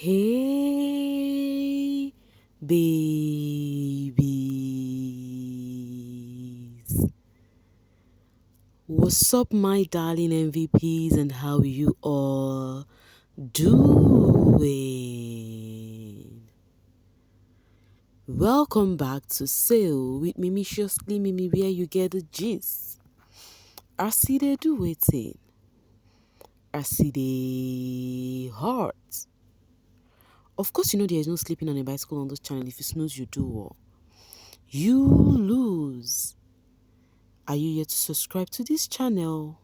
Hey, babies. What's up, my darling MVPs, and how you all doing? Welcome back to Sail with Mimiciously Mimi, where you get the gist. I see they do waiting. I see they heart. Of course, you know there is no sleeping on a bicycle on this channel. If you snooze, you do well. You lose. Are you yet to subscribe to this channel?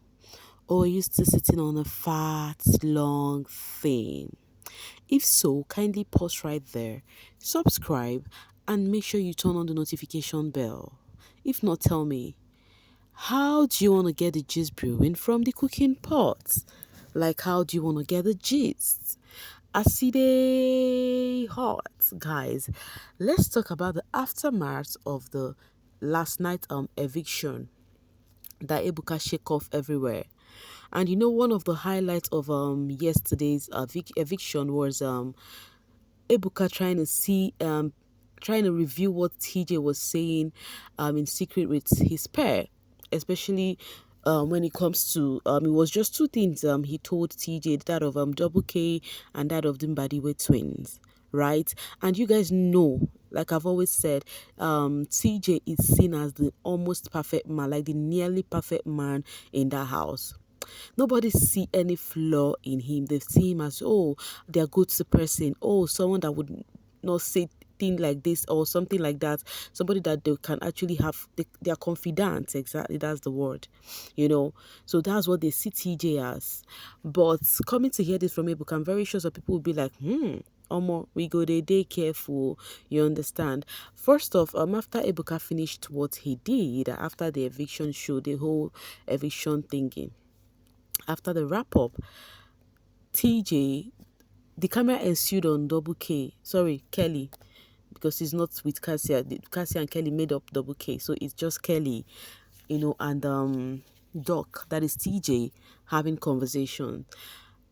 Or are you still sitting on a fat, long thing? If so, kindly pause right there, subscribe, and make sure you turn on the notification bell. If not, tell me, how do you want to get the gist brewing from the cooking pot? Like, how do you want to get the gist? Acide hot, guys. Let's talk about the aftermath of the last night eviction that Ebuka shake off everywhere. And you know, one of the highlights of yesterday's eviction was Ebuka trying to review what Tjay was saying in secret with his pair, especially when it comes to it was just two things he told Tjay, that of Double K and that of the Mbadiwe twins, right? And you guys know, like I've always said, Tjay is seen as the almost perfect man, like the nearly perfect man in that house. Nobody see any flaw in him. They see him as, oh, they're good to person. Oh, someone that would not say thing like this or something like that. Somebody that they can actually have, they are confident. Exactly, that's the word, you know. So that's what they see Tjay as. But coming to hear this from Ebuka, I'm very sure some people will be like, Omo, we go day careful, you understand. First off, after Ebuka finished what he did after the eviction show, the whole eviction thingy, after the wrap up, Tjay, the camera ensued on Kelly, because he's not with Cassia. Cassia and Kelly made up Double K, so it's just Kelly, and Doc, that is Tjay, having conversation.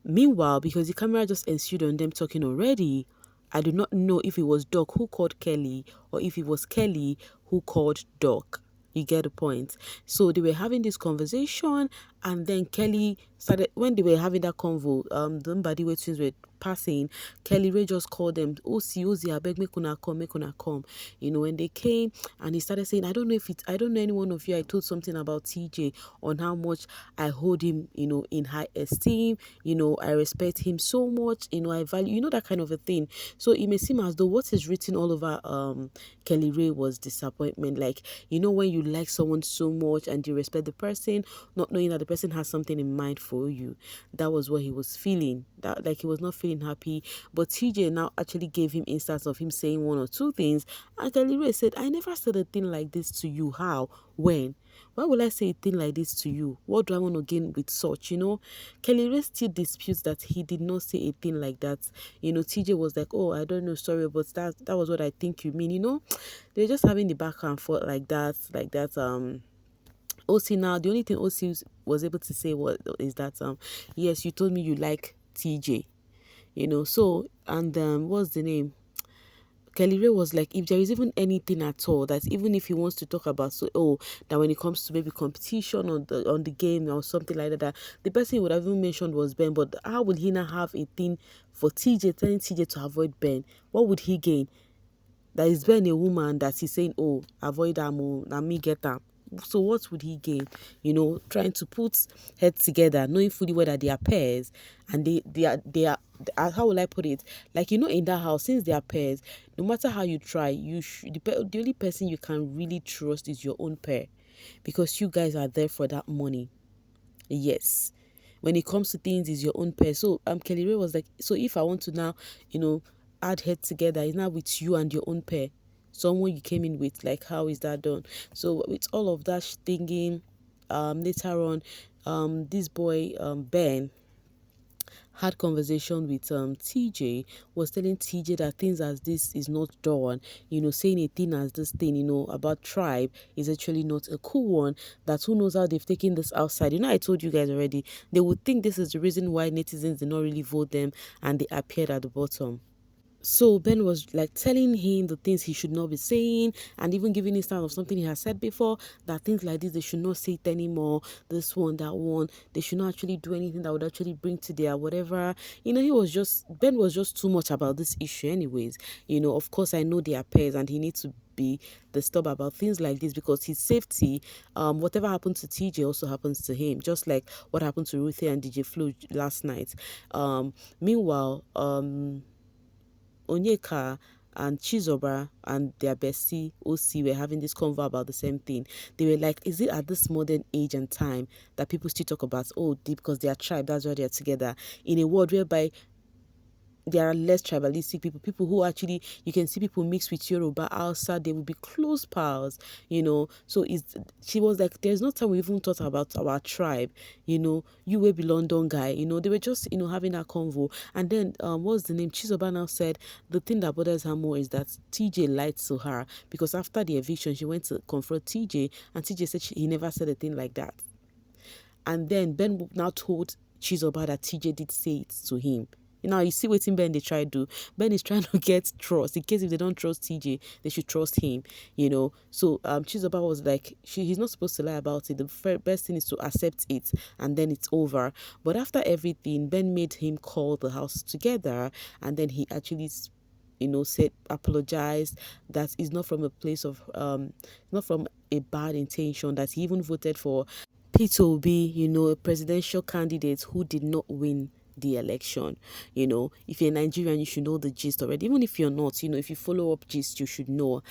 Meanwhile, because the camera just ensued on them talking already, I do not know if it was Doc who called Kelly or if it was Kelly who called Doc. You get the point. So they were having this conversation, and then Kelly started, when they were having that convo, the Mbadiwe twins were passing. Kelly Ray just called them, Ozi, I beg, make una come. When they came, and he started saying, I don't know any one of you, I told something about Tjay on how much I hold him, in high esteem, I respect him so much, I value, that kind of a thing. So it may seem as though what is written all over Kelly Ray was disappointment. Like, when you like someone so much and you respect the person, not knowing that the person has something in mind for you. That was what he was feeling. That, like, he was not feeling happy. But Tjay now actually gave him instance of him saying one or two things. And Kelly Ray said, I never said a thing like this to you. How? When? Why would I say a thing like this to you? What do I want to gain with such? Kelly Ray still disputes that he did not say a thing like that. Tjay was like, oh, I don't know, sorry, but that was what I think you mean. They're just having the back and forth like that. OC, now the only thing OC was able to say is that yes, you told me you like Tjay, so, and what's the name, Kelly Ray was like, if there is even anything at all, that even if he wants to talk about, so, that when it comes to maybe competition on the game or something like that, the person he would have even mentioned was Ben. But how would he not have a thing for Tjay, telling Tjay to avoid Ben? What would he gain? That is Ben a woman that he's saying, oh, avoid her, and me get her. So what would he gain? Trying to put heads together, knowing fully whether they are pairs, and they are how will I put it? Like, in that house, since they are pairs, no matter how you try, the only person you can really trust is your own pair, because you guys are there for that money. Yes. When it comes to things, is your own pair. So Kelly Ray was like, so if I want to now, add head together, it's now with you and your own pair, someone you came in with. Like, how is that done? So with all of that thinking, later on, this boy Ben had conversation with TJ, was telling TJ that things as this is not done, saying a thing as this thing, about tribe is actually not a cool one, that who knows how they've taken this outside. I told you guys already, they would think this is the reason why netizens did not really vote them and they appeared at the bottom. So Ben was like telling him the things he should not be saying, and even giving instance of something he has said before, that things like this they should not say it anymore. This one, that one, they should not actually do anything that would actually bring to their whatever. Ben was just too much about this issue, anyways. Of course I know they are pairs, and he needs to be disturbed about things like this because his safety, whatever happened to TJ also happens to him, just like what happened to Ruthie and DJ Flo last night. Meanwhile, Onyeka and Chizoba and their bestie OC were having this convo about the same thing. They were like, is it at this modern age and time that people still talk about, oh, because they are tribe, that's why they are together, in a world whereby there are less tribalistic people who actually, you can see people mix with Yoruba outside, they will be close pals. She was like, there's no time we even thought about our tribe, you will be London guy, they were just, having a convo. And then, what's the name? Chizoba now said the thing that bothers her more is that TJ lied to her, because after the eviction, she went to confront TJ, and TJ said he never said a thing like that. And then Ben now told Chizoba that TJ did say it to him. Now you see what Ben they try to do. Ben is trying to get trust. In case if they don't trust TJ, they should trust him. So Chizoba was like, he's not supposed to lie about it. The best thing is to accept it, and then it's over. But after everything, Ben made him call the house together, and then he actually said, apologized, that is not from a place of not from a bad intention, that he even voted for Peter Obi, a presidential candidate who did not win the election. If you're Nigerian, you should know the gist already. Even if you're not, if you follow up gist, you should know.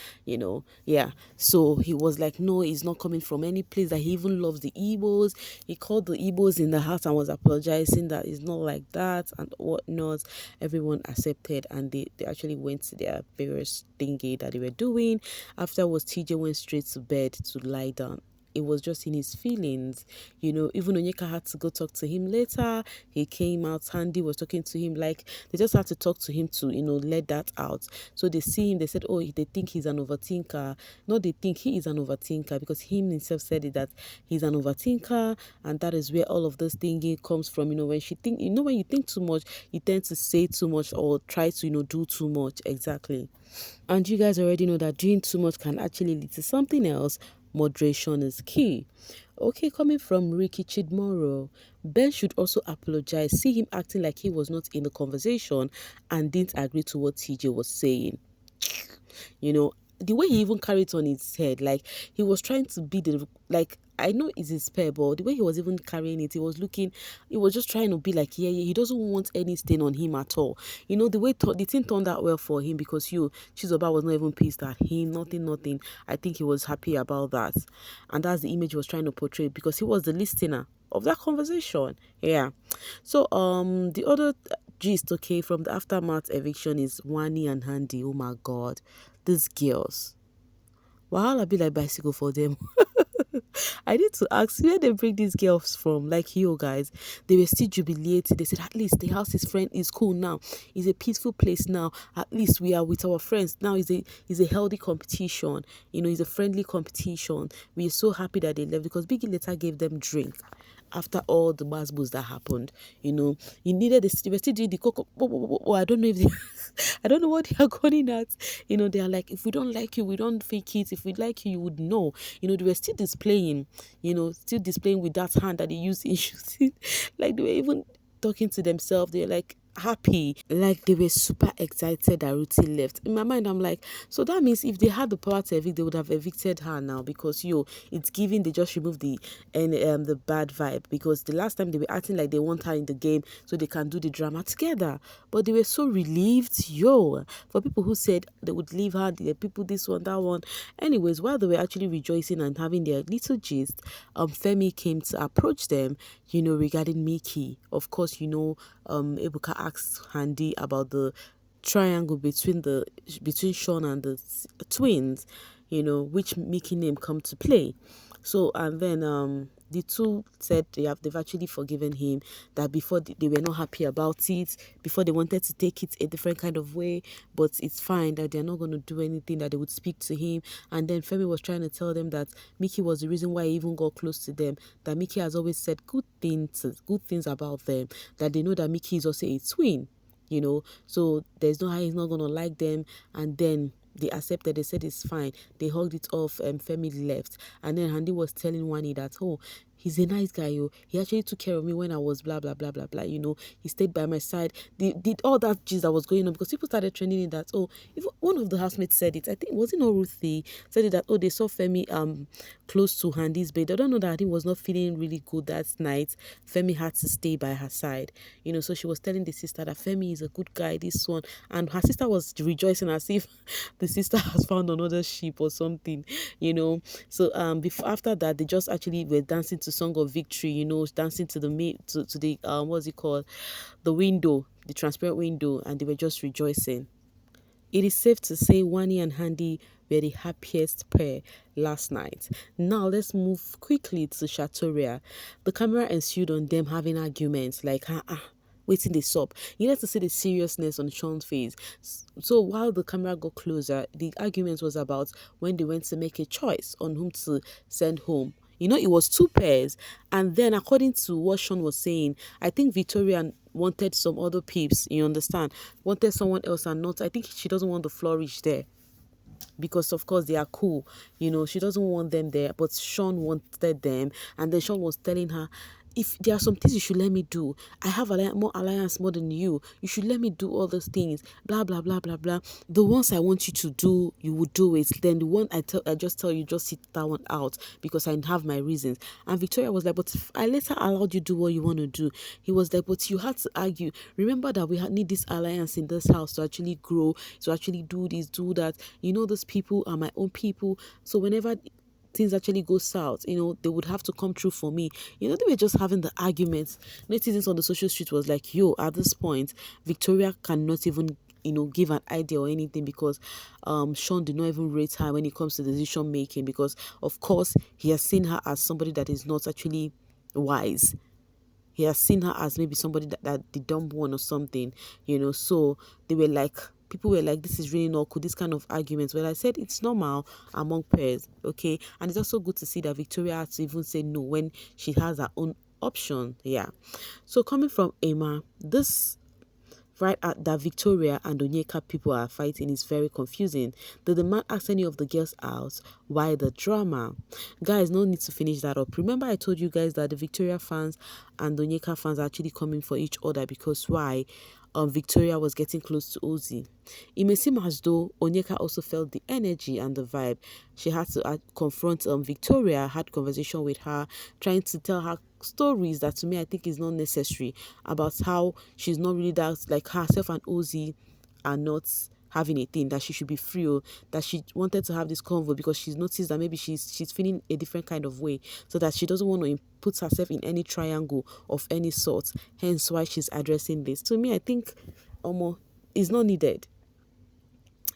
Yeah. So he was like, no, he's not coming from any place, that he even loves the Igbos. He called the Igbos in the house and was apologizing that it's not like that and whatnot. Everyone accepted, and they actually went to their various thingy that they were doing. Afterwards, TJ went straight to bed to lie down. It was just in his feelings. Even Onyeka had to go talk to him later. He came out, Handi was talking to him, like they just had to talk to him to, let that out. So they see him, they said, oh, they think he's an overthinker. No, they think he is an overthinker, because him himself said it, that he's an overthinker, and that is where all of this thinking comes from. When when you think too much, you tend to say too much or try to, do too much. Exactly. And you guys already know that doing too much can actually lead to something else. Moderation is key. Okay, coming from Ricky Chidmoro, Ben should also apologize. See him acting like he was not in the conversation and didn't agree to what TJ was saying. The way he even carried it on his head, like he was trying to be like, I know it's his pair, but the way he was even carrying it, he was just trying to be like, yeah, he doesn't want any stain on him at all. The way the thing turned out well for him, because Chizoba was not even pissed at him, nothing. I think he was happy about that. And that's the image he was trying to portray, because he was the listener of that conversation. Yeah. So the other gist, okay, from the aftermath eviction is Wanni and Handi. Oh my god, these girls, wahala be like bicycle for them. I need to ask where they bring these girls from. Like, you guys, they were still jubilating. They said, at least the house is cool now. It's a peaceful place now. At least we are with our friends. Now it's a healthy competition. It's a friendly competition. We are so happy that they left, because Biggie later gave them drink after all the masbos that happened. You needed they were still doing the cocoa. I don't know if they, I don't know what they are calling at. They are like, if we don't like you, we don't fake it. If we like you, you would know. They were still displaying, with that hand that they used in shooting. Like, they were even talking to themselves. They're like happy, like they were super excited that Ruthie left. In my mind, I'm like, so that means if they had the power to evict, they would have evicted her now, because it's giving, they just removed the bad vibe, because the last time they were acting like they want her in the game so they can do the drama together. But they were so relieved, for people who said they would leave her, the people this one, that one. Anyways, while they were actually rejoicing and having their little gist, Femi came to approach them, regarding Mickey. Of course, Ebuka asked Handi about the triangle between Shaun and the twins, which Mickey name come to play. So, and then the two said they've actually forgiven him, that before they were not happy about it, before they wanted to take it a different kind of way, but it's fine, that they're not going to do anything, that they would speak to him. And then Femi was trying to tell them that Mickey was the reason why he even got close to them, that Mickey has always said good things about them, that they know that Mickey is also a twin, so there's no how he's not gonna like them. And then they accepted, they said it's fine, they hugged it off, Femi left. And then Handi was telling Wanni that, oh, he's a nice guy, he actually took care of me when I was blah blah blah blah blah, he stayed by my side. They did all that gist that was going on, because people started trending in that, oh, if one of the housemates said it, I think, was it not Ruthie, said it, that, oh, they saw Femi close to Handi's bed. I don't know, that Handi was not feeling really good that night. Femi had to stay by her side, so she was telling the sister that Femi is a good guy, this one. And her sister was rejoicing as if the sister has found another sheep or something, so before, after that, they just actually were dancing to Song of Victory, dancing to the what's it called, the window, the transparent window, and they were just rejoicing. It is safe to say Wanni and Handi were the happiest pair last night. Now let's move quickly to Shatoria. The camera ensued on them having arguments, like waiting this up. You need to see the seriousness on Shaun's face. So while the camera got closer, the argument was about when they went to make a choice on whom to send home. It was two pairs. And then according to what Shaun was saying, I think Victoria wanted some other peeps, you understand? Wanted someone else, and not, I think she doesn't want the flourish there, because of course they are cool, she doesn't want them there, but Shaun wanted them. And then Shaun was telling her, if there are some things you should let me do, I have more alliance more than you should let me do all those things, blah blah blah blah blah. The ones I want you to do, you will do it. Then the one I just tell you, just sit that one out, because I have my reasons. And Victoria was like, but I later allowed you do what you want to do. He was like, but you had to argue. Remember that we need this alliance in this house to actually grow, to actually do this, do that. Those people are my own people, so whenever things actually go south, they would have to come through for me. They were just having the arguments. Netizens on the social street was like, yo, at this point, Victoria cannot even, give an idea or anything, because Shaun did not even rate her when it comes to decision making, because of course he has seen her as somebody that is not actually wise. He has seen her as maybe somebody that the dumb one or something, so people were like, this is really not cool, this kind of arguments. Well, I said it's normal among pairs, okay? And it's also good to see that Victoria had to even say no when she has her own option. Yeah. So coming from Emma, this right at that Victoria and Onyeka people are fighting is very confusing. Did the man ask any of the girls out? Why the drama? Guys, no need to finish that up. Remember I told you guys that the Victoria fans and the Onyeka fans are actually coming for each other, because why? Victoria was getting close to Ozzy. It may seem as though Onyeka also felt the energy and the vibe. She had to confront Victoria, had conversation with her, trying to tell her stories that, to me, I think is not necessary, about how she's not really that, like, herself and Ozzy are not having a thing, that she should be free, or that she wanted to have this convo because she's noticed that maybe she's feeling a different kind of way, so that she doesn't want to put herself in any triangle of any sort, hence why she's addressing this. To me, I think is not needed.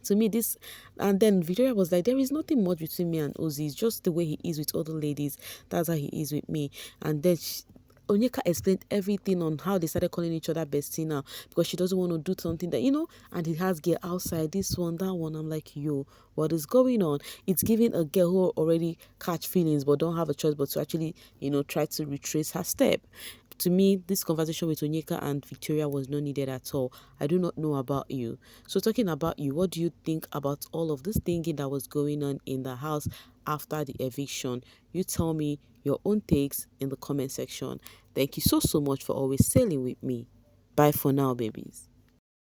To me, this, and then Victoria was like, there is nothing much between me and Ozzy, it's just the way he is with other ladies, that's how he is with me. And then Onyeka explained everything on how they started calling each other bestie now, because she doesn't want to do something that, and it has girl outside, this one, that one. I'm like, yo, what is going on? It's giving a girl who already catch feelings but don't have a choice but to actually, try to retrace her step. To me, this conversation with Onyeka and Victoria was not needed at all. I do not know about you. So talking about you, what do you think about all of this thinking that was going on in the house after the eviction? You tell me your own takes in the comment section. Thank you so much for always sailing with me. Bye for now, babies.